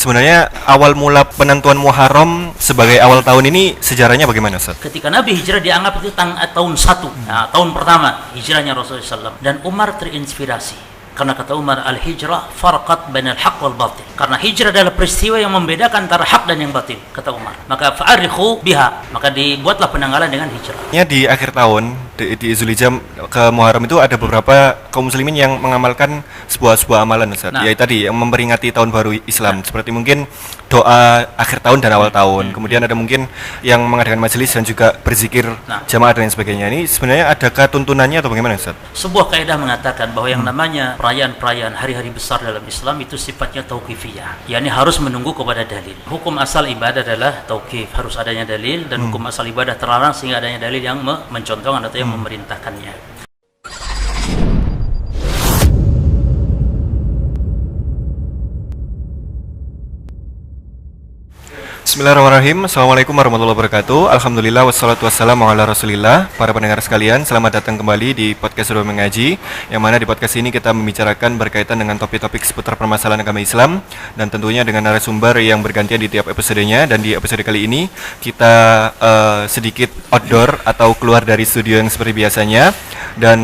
sebenarnya awal mula penentuan Muharram sebagai awal tahun ini sejarahnya bagaimana, Ustaz? Ketika Nabi hijrah dianggap itu tahun 1, tahun pertama hijrahnya Rasulullah SAW. Dan Umar terinspirasi. Karena kata Umar, al-hijrah farqat bainal haq wal batil. Karena hijrah adalah peristiwa yang membedakan antara hak dan yang batil, kata Umar. Maka fa'arikhu biha, maka dibuatlah penanggalan dengan hijrah. Di akhir tahun di Zulhijjah ke Muharram itu ada beberapa kaum muslimin yang mengamalkan sebuah amalan, Ustaz. Yaitu tadi yang memperingati tahun baru Islam, seperti mungkin doa akhir tahun dan awal tahun. Kemudian ada mungkin yang mengadakan majelis dan juga berzikir jamaah dan sebagainya. Ini sebenarnya adakah tuntunannya atau bagaimana, Ustaz? Sebuah kaidah mengatakan bahwa yang namanya perayaan-perayaan hari-hari besar dalam Islam itu sifatnya tauqifiyah, yakni harus menunggu kepada dalil. Hukum asal ibadah adalah tauqif, harus adanya dalil, dan hukum asal ibadah terlarang sehingga adanya dalil yang mencontohkan atau yang memerintahkannya. Bismillahirrahmanirrahim. Assalamualaikum warahmatullahi wabarakatuh. Alhamdulillah wassalatu wassalamu ala rasulillah. Para pendengar sekalian, selamat datang kembali di podcast Ruang Mengaji, yang mana di podcast ini kita membicarakan berkaitan dengan topik-topik seputar permasalahan agama Islam, dan tentunya dengan narasumber yang bergantian di tiap episodenya. Dan di episode kali ini kita sedikit outdoor atau keluar dari studio yang seperti biasanya. Dan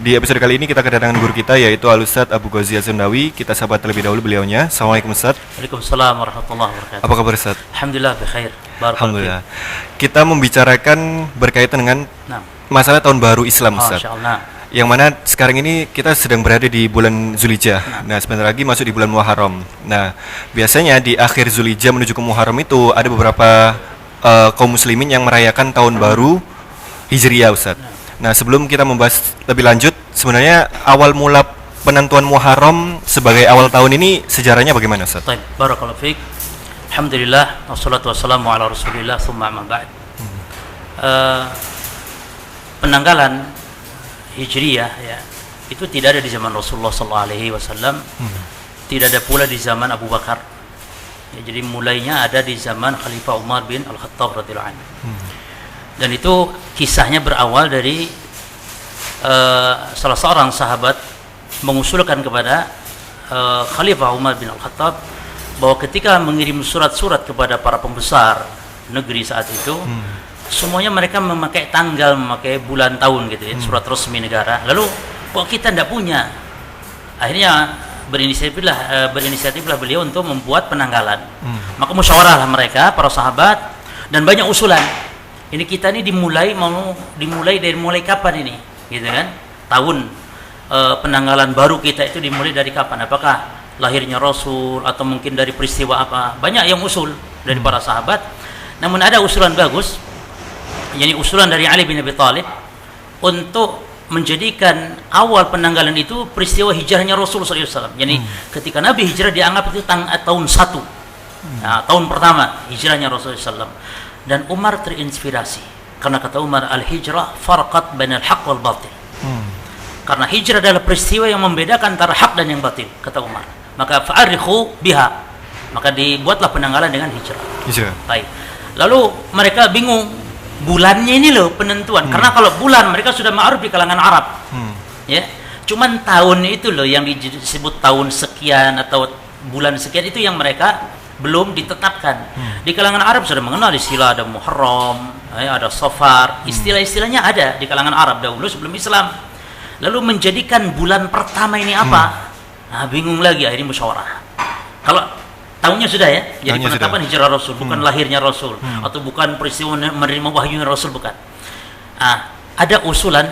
di episode kali ini kita kedatangan guru kita, yaitu Al-Ustadz Abu Ghazi Az-Zundawi. Kita sapa terlebih dahulu beliaunya. Assalamualaikum, Ustadz. Waalaikumsalam warahmatullahi wabarakatuh. Apa kabar, Ustadz? Alhamdulillah bikhair. Alhamdulillah. Kita membicarakan berkaitan dengan masalah tahun baru Islam, Ustaz. Yang mana sekarang ini kita sedang berada di bulan Zulhijjah. Nah, sebentar lagi masuk di bulan Muharram. Nah, biasanya di akhir Zulhijjah menuju ke Muharram itu ada beberapa kaum muslimin yang merayakan tahun baru Hijriah, Ustaz. Nah, sebelum kita membahas lebih lanjut, sebenarnya awal mula penentuan Muharram sebagai awal tahun ini sejarahnya bagaimana, Ustaz? Baik, barakallahu fiik. Alhamdulillah, wassalatu wassalamu ala rasulillah, thumma amma ba'd. Penanggalan Hijriyah ya, itu tidak ada di zaman Rasulullah SAW, tidak ada pula di zaman Abu Bakar. Ya, jadi mulainya ada di zaman Khalifah Umar bin Al-Khattab radhiyallahu anhu. Dan itu kisahnya berawal dari salah seorang sahabat mengusulkan kepada Khalifah Umar bin Al-Khattab bahwa ketika mengirim surat-surat kepada para pembesar negeri saat itu, semuanya mereka memakai tanggal, memakai bulan tahun gitu ya, surat resmi negara. Lalu kok kita tidak punya? Akhirnya berinisiatiflah beliau untuk membuat penanggalan. Maka musyawarahlah mereka, para sahabat, dan banyak usulan. Ini kita ini dimulai dari mulai kapan ini, gitu kan? Tahun penanggalan baru kita itu dimulai dari kapan? Apakah lahirnya Rasul atau mungkin dari peristiwa apa? Banyak yang usul dari para sahabat. Namun ada usulan bagus, yakni usulan dari Ali bin Abi Thalib untuk menjadikan awal penanggalan itu peristiwa hijrahnya Rasul SAW. Jadi ketika Nabi hijrah dianggap itu tahun 1, tahun pertama hijrahnya Rasulullah SAW. Dan Umar terinspirasi karena kata Umar, al-hijrah farqat bainal haq wal batil. Karena hijrah adalah peristiwa yang membedakan antara hak dan yang batil, kata Umar. Maka fa'arikhu biha, maka dibuatlah penanggalan dengan hijrah. Baik. Lalu mereka bingung, bulannya ini loh penentuan. Karena kalau bulan mereka sudah ma'ruf di kalangan Arab. Ya. Cuman tahun itu loh yang disebut tahun sekian atau bulan sekian, itu yang mereka belum ditetapkan. Di kalangan Arab sudah mengenal istilah, ada Muharram, ada Safar. Istilah-istilahnya ada di kalangan Arab dahulu sebelum Islam. Lalu menjadikan bulan pertama ini apa? Nah, bingung lagi, akhirnya musyawarah. Kalau tahunnya sudah ya, jadi penetapan hijrah Rasul, bukan lahirnya Rasul, atau bukan peristiwa menerima wahyu Rasul, bukan. Ada usulan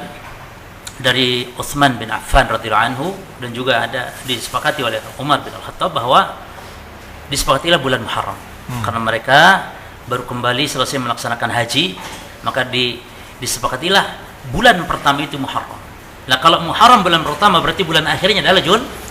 dari Utsman bin Affan radhiyallahu anhu, dan juga ada disepakati oleh Umar bin Al-Khattab bahwa disepakatilah bulan Muharram. Karena mereka baru kembali selesai melaksanakan haji, maka disepakatilah bulan pertama itu Muharram. Nah, kalau Muharram bulan pertama berarti bulan akhirnya adalah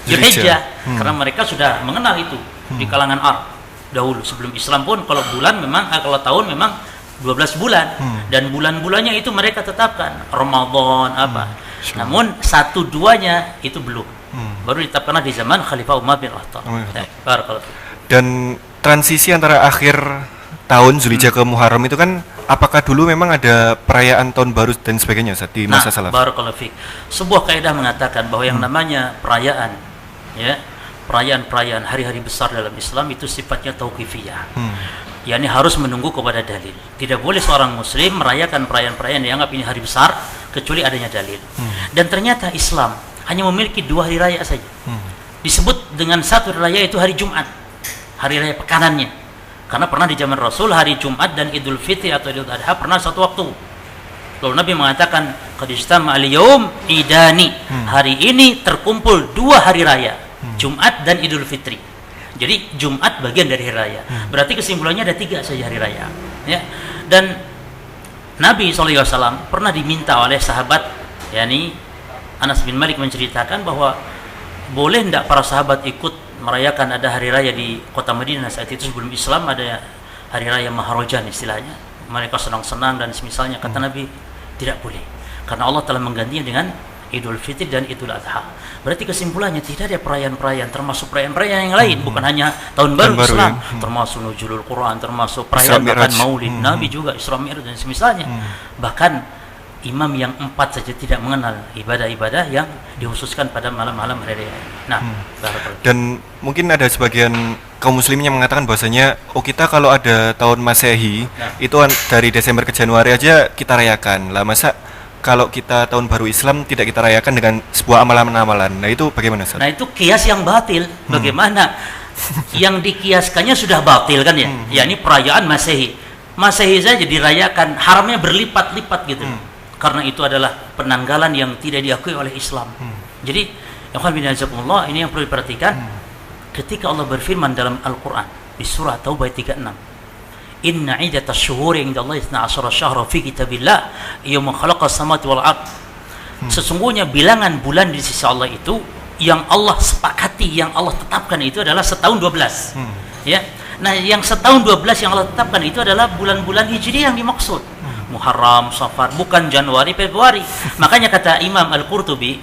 Zulhijjah. Karena mereka sudah mengenal itu di kalangan Arab dahulu. Sebelum Islam pun kalau bulan memang, kalau tahun memang 12 bulan. Dan bulan-bulannya itu mereka tetapkan. Ramadan apa. Namun 1-2-nya itu belum. Baru ditetapkanlah di zaman Khalifah Umar bin Khattab. Dan transisi antara akhir tahun Zulhijjah ke Muharram itu kan, apakah dulu memang ada perayaan tahun baru dan sebagainya, Ustaz, di masa salaf? Barakallahu fiik. Sebuah kaidah mengatakan bahwa yang namanya perayaan ya, perayaan-perayaan hari-hari besar dalam Islam itu sifatnya tauqifiyah. Yani harus menunggu kepada dalil. Tidak boleh seorang muslim merayakan perayaan-perayaan yang dianggap ini hari besar kecuali adanya dalil. Dan ternyata Islam hanya memiliki 2 hari raya saja. Disebut dengan satu hari raya itu hari Jumat, hari raya pekanannya. Karena pernah di zaman Rasul hari Jumat dan Idul Fitri atau Idul Adha pernah satu waktu. Lalu Nabi mengatakan qad ijtama al-yawm idani. Hari ini terkumpul 2 hari raya, Jumat dan Idul Fitri. Jadi Jumat bagian dari hari raya. Berarti kesimpulannya ada 3 saja hari raya. Ya. Dan Nabi SAW pernah diminta oleh sahabat, yakni Anas bin Malik menceritakan bahwa boleh tidak para sahabat ikut merayakan ada hari raya di kota Madinah saat itu sebelum Islam, ada hari raya Maharajan istilahnya. Mereka senang-senang dan semisalnya. Kata Nabi, tidak boleh. Karena Allah telah menggantinya dengan Idul Fitri dan Idul Adha. Berarti kesimpulannya tidak ada perayaan-perayaan termasuk perayaan-perayaan yang lain, bukan hanya tahun baru Islam, termasuk nuzulul Quran, termasuk perayaan bahkan Maulid Nabi juga, Isra Mi'raj dan semisalnya. Bahkan imam yang 4 saja tidak mengenal ibadah-ibadah yang dikhususkan pada malam-malam hari raya. Nah, dan mungkin ada sebagian kaum muslimin yang mengatakan bahwasanya kita kalau ada tahun Masehi itu dari Desember ke Januari aja kita rayakan. Lah masa kalau kita tahun baru Islam tidak kita rayakan dengan sebuah amalan-amalan. Nah itu bagaimana Ustaz? Nah itu kias yang batil. Bagaimana? Yang dikiaskannya sudah batil kan ya? Ya ini perayaan Masehi. Masehi saja dirayakan, haramnya berlipat-lipat gitu. Karena itu adalah penanggalan yang tidak diakui oleh Islam. Jadi, ini yang perlu diperhatikan. Ketika Allah berfirman dalam Al-Quran di surah Taubah 36, Inna iddatas syuhuri inda Allah 12 syahra fi kitabillah yawma khalaqas samawati wal ard. Sesungguhnya bilangan bulan di sisi Allah itu yang Allah sepakati, yang Allah tetapkan itu adalah setahun 12. Ya. Nah, yang setahun 12 yang Allah tetapkan itu adalah bulan-bulan Hijriah yang dimaksud. Muharram, Safar, bukan Januari, Februari. Makanya kata Imam Al-Qurtubi,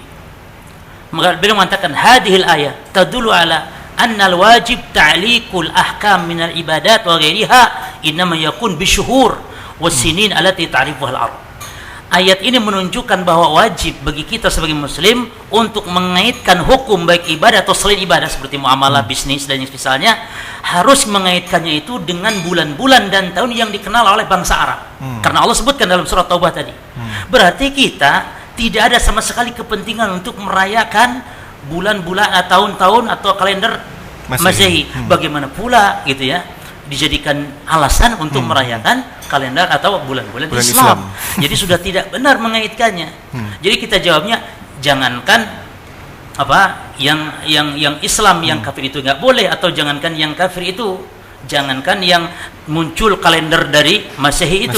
beliau mengatakan hadhil ayah tadullu ala anna al-wajib ta'liqul ahkam min al-ibadat wa ghairiha innama yakun bisyuhur was-sinin allati ta'rifuha al-ard. Ayat ini menunjukkan bahwa wajib bagi kita sebagai muslim untuk mengaitkan hukum baik ibadah atau selain ibadah seperti muamalah, bisnis dan yang misalnya, harus mengaitkannya itu dengan bulan-bulan dan tahun yang dikenal oleh bangsa Arab. Karena Allah sebutkan dalam surat Taubah tadi. Berarti kita tidak ada sama sekali kepentingan untuk merayakan bulan-bulan, tahun-tahun atau kalender Masehi. Bagaimana pula gitu ya dijadikan alasan untuk merayakan kalender atau bulan-bulan Islam. Jadi sudah tidak benar mengaitkannya. Jadi kita jawabnya jangankan apa yang Islam yang kafir itu nggak boleh, atau jangankan yang kafir itu, jangankan yang muncul kalender dari Masehi itu,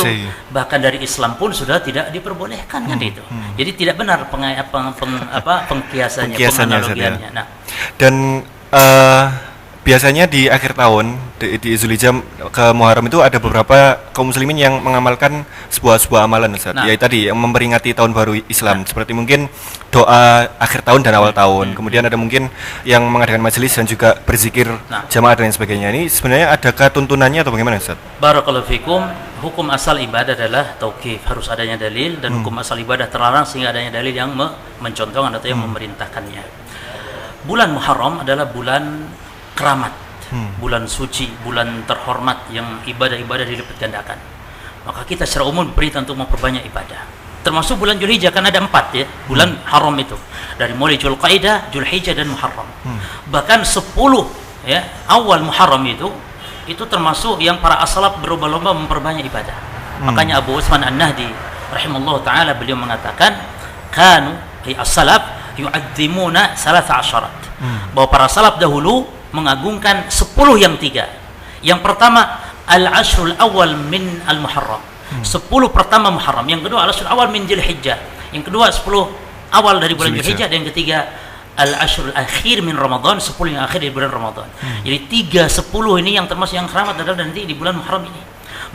bahkan dari Islam pun sudah tidak diperbolehkan kan itu. Jadi tidak benar pengkiasannya, penganalogiannya. Nah, dan biasanya di akhir tahun di Zulhijjah ke Muharram itu ada beberapa kaum muslimin yang mengamalkan sebuah amalan Ustaz. Yaitu tadi yang memperingati tahun baru Islam, seperti mungkin doa akhir tahun dan awal tahun. Kemudian ada mungkin yang mengadakan majelis dan juga berzikir jamaah dan sebagainya. Ini sebenarnya adakah tuntunannya atau bagaimana Ustaz? Barakallahu fikum. Hukum asal ibadah adalah tauqif, harus adanya dalil, dan hukum asal ibadah terlarang sehingga adanya dalil yang mencontohkan atau yang memerintahkannya. Bulan Muharram adalah bulan keramat, bulan suci, bulan terhormat yang ibadah-ibadah dilipat gandakan. Maka kita secara umum diperintah untuk memperbanyak ibadah. Termasuk bulan Zulhijjah, kan ada 4 ya bulan haram itu. Dari mulai Zulqaidah, Zulhijjah dan Muharram. Bahkan 10 ya awal Muharram itu termasuk yang para as-salaf berlomba-lomba memperbanyak ibadah. Makanya Abu Utsman An-Nahdi rahimallahu taala beliau mengatakan kanu as-salaf yu'azzimuna 13 bahwa para salaf dahulu mengagungkan 10 yang 3. Yang pertama al-ashrul awal min al-Muharram, 10 pertama Muharram. Yang kedua al-ashrul awal min Dzulhijjah. Yang kedua 10 awal dari bulan Dzulhijjah. Dan yang ketiga al-ashrul akhir min Ramadan, 10 yang akhir dari bulan Ramadan. Jadi 3-10 ini yang termasuk yang keramat adalah nanti di bulan Muharram ini.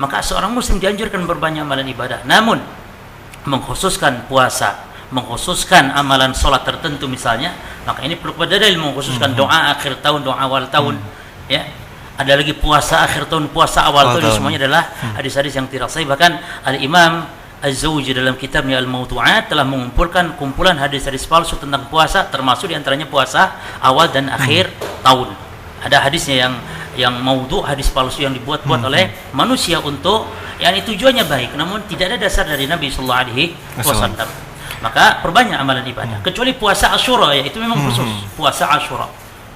Maka seorang muslim dianjurkan berbanyak amalan ibadah. Namun mengkhususkan puasa, mengkhususkan amalan sholat tertentu misalnya, maka ini perlu pada dalil. Mengkhususkan doa akhir tahun, doa awal tahun, ya. Ada lagi puasa akhir tahun, puasa awal tahun. Semuanya adalah hadis-hadis yang tidak sahih. Bahkan Al-Imam Az-Zawji dalam kitabnya Al-Mawdu'at telah mengumpulkan kumpulan hadis-hadis palsu tentang puasa, termasuk diantaranya puasa awal dan akhir tahun. Ada hadisnya yang maudhu, hadis palsu yang dibuat-buat oleh manusia untuk tujuannya baik, namun tidak ada dasar dari Nabi sallallahu alaihi wasallam. Maka perbanyak amalan ibadah, kecuali puasa Asyura, ya itu memang khusus puasa Asyura.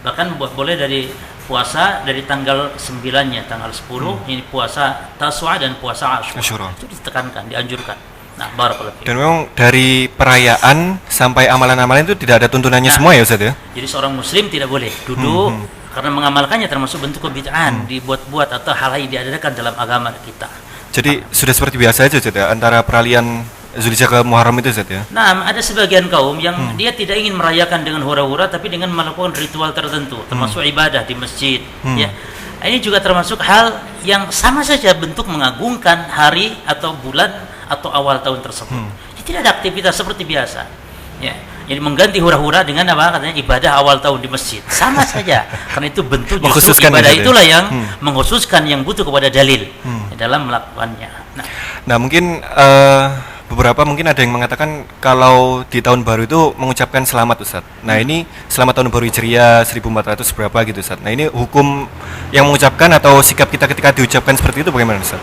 Bahkan boleh dari puasa dari tanggal 9-nya, tanggal 10 ini puasa Taswa dan puasa Asyura. Itu ditekankan, dianjurkan. Nah, barakallahu fiik. Dan memang dari perayaan sampai amalan-amalan itu tidak ada tuntunannya semua ya Ustaz ya? Jadi seorang muslim tidak boleh duduk karena mengamalkannya termasuk bentuk kebid'ahan, dibuat-buat atau hal yang diadakan dalam agama kita. Jadi sudah seperti biasa aja Ustaz ya, antara peralihan Zulhijjah ke Muharram itu Ustaz ya? Nah, ada sebagian kaum yang dia tidak ingin merayakan dengan hura-hura, tapi dengan melakukan ritual tertentu, termasuk ibadah di masjid. Ya, ini juga termasuk hal yang sama saja bentuk mengagungkan hari atau bulan atau awal tahun tersebut. Jadi tidak ada aktivitas seperti biasa. Ya, jadi mengganti hura-hura dengan apa? Katanya ibadah awal tahun di masjid. Sama saja, karena itu bentuk justru ibadah itulah yang mengkhususkan, yang butuh kepada dalil dalam melakukannya. Nah mungkin beberapa mungkin ada yang mengatakan kalau di tahun baru itu mengucapkan selamat Ustaz. Nah ini selamat tahun baru Hijriah 1400 berapa gitu Ustaz. Nah ini hukum yang mengucapkan atau sikap kita ketika diucapkan seperti itu bagaimana Ustaz?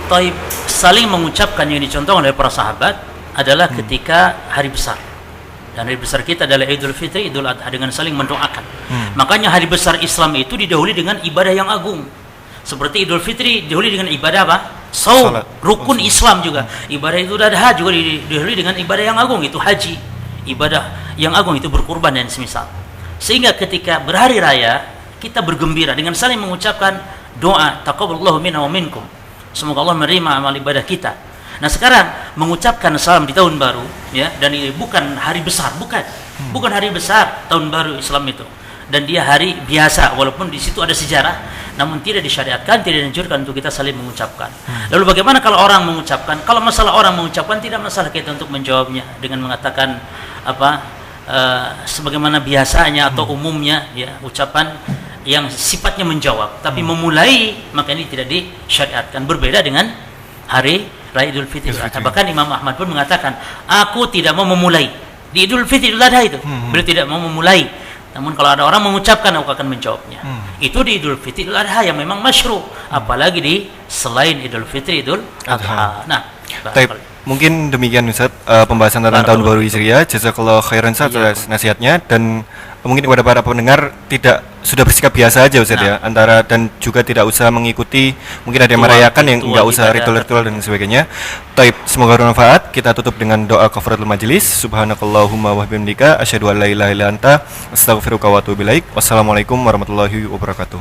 Taib, saling mengucapkan yang dicontohkan oleh para sahabat adalah ketika hari besar. Dan hari besar kita adalah Idul Fitri, Idul Adha, dengan saling mendoakan. Makanya hari besar Islam itu didahului dengan ibadah yang agung. Seperti Idul Fitri didahului dengan ibadah apa? Saum, rukun Islam juga. Ibadah Idul Adha juga didahului dengan ibadah yang agung, itu haji. Ibadah yang agung itu berkurban dan semisal. Sehingga ketika berhari raya kita bergembira dengan saling mengucapkan doa, taqabbalallahu minna wa minkum. Semoga Allah menerima amal ibadah kita. Nah, sekarang mengucapkan salam di tahun baru, ya, dan ini bukan hari besar, bukan hari besar tahun baru Islam itu. Dan dia hari biasa, walaupun di situ ada sejarah, namun tidak disyariatkan, tidak dianjurkan untuk kita saling mengucapkan. Lalu bagaimana kalau orang mengucapkan? Kalau masalah orang mengucapkan, tidak masalah kita untuk menjawabnya dengan mengatakan sebagaimana biasanya atau umumnya, ya, ucapan yang sifatnya menjawab, tapi memulai, maka ini tidak disyariatkan. Berbeda dengan hari Raya Idul Fitri. Bahkan Imam Ahmad pun mengatakan, aku tidak mau memulai di Idul Fitri, Idul Adha itu. Beliau tidak mau memulai. Namun kalau ada orang mengucapkan, aku akan menjawabnya. Itu di Idul Fitri, Idul Adha yang memang masyru', apalagi di selain Idul Fitri, Idul Adha. Nah, mungkin demikian Ustaz pembahasan tentang tahun baru Hijriah. Jazakallahu khairan Ustaz atas nasihatnya, dan mungkin kepada para pendengar tidak sudah bersikap biasa aja Ustaz ya, antara dan juga tidak usah mengikuti, mungkin ada yang merayakan yang enggak usah ritual-ritual dan sebagainya. Taib, semoga bermanfaat. Kita tutup dengan doa kafaratul majelis. Subhanakallahumma wa bihamdika asyhadu an la ilaha illa anta astaghfiruka wa atubu ilaik. Wassalamualaikum warahmatullahi wabarakatuh.